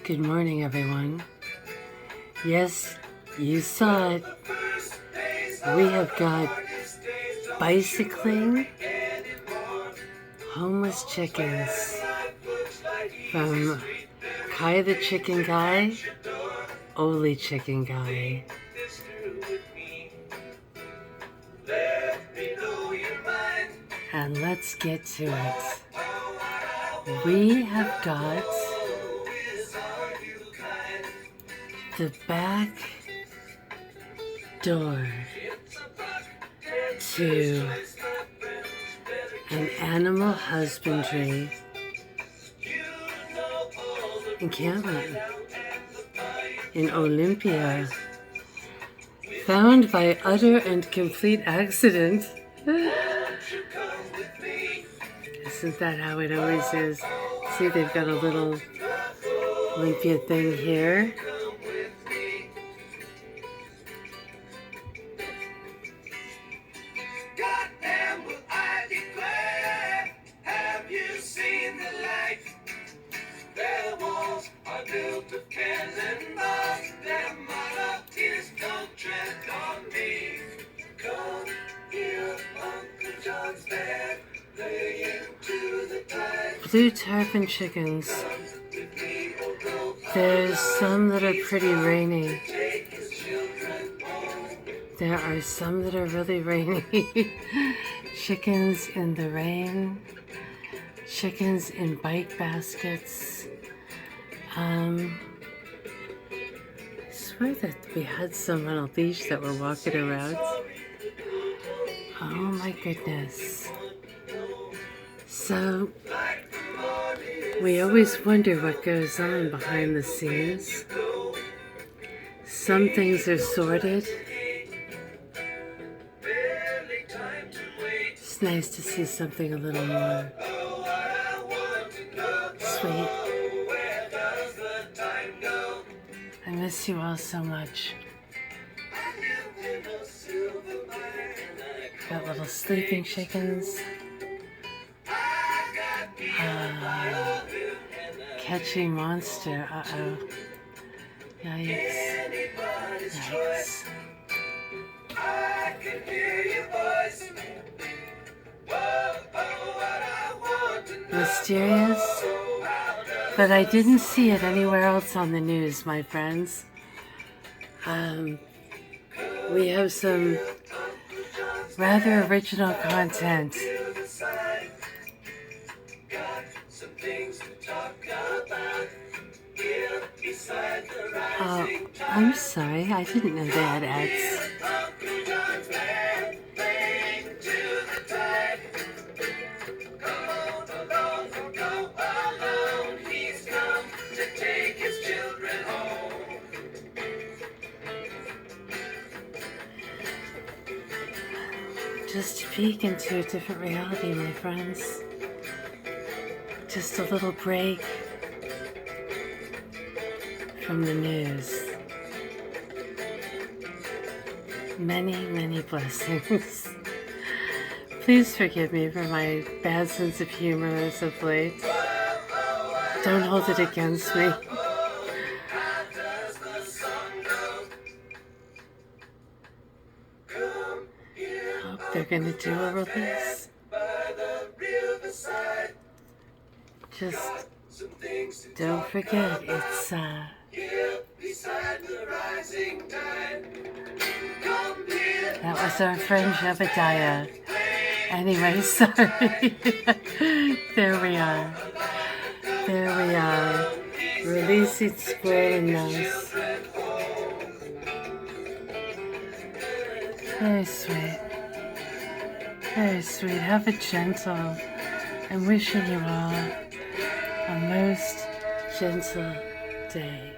Good morning, everyone. Yes, you saw it. We have got bicycling homeless chickens from Kai the Chicken Guy, Oli Chicken Guy. And let's get to it. We have got the back door to an animal husbandry encampment in Olympia, found by utter and complete accident. Isn't that how it always is? See, they've got a little Olympia thing here. Blue tarpon chickens. There's some that are pretty rainy. There are some that are really rainy. Chickens in the rain. Chickens in bike baskets. I swear that we had some on a leash that were walking around. Oh my goodness. So, we always wonder what goes on behind the scenes. Some things are sorted. It's nice to see something a little more sweet. I miss you all so much. Got little sleeping chickens. Catchy monster. Uh-oh. Yikes. Yikes. Mysterious. But I didn't see it anywhere else on the news, my friends. We have some rather original content. Oh, I'm sorry. I didn't know they had ads. Just a peek into a different reality, my friends. Just a little break from the news. Many, many blessings. Please forgive me for my bad sense of humor as of late. Don't hold it against me. Hope they're gonna do a release. Just don't forget, it's that was our friend Jebediah. Anyway, sorry. There we are. There we are. Releasing Squirrel and Mouse. Very sweet. Very sweet. Have a gentle. I'm wishing you all a most gentle day.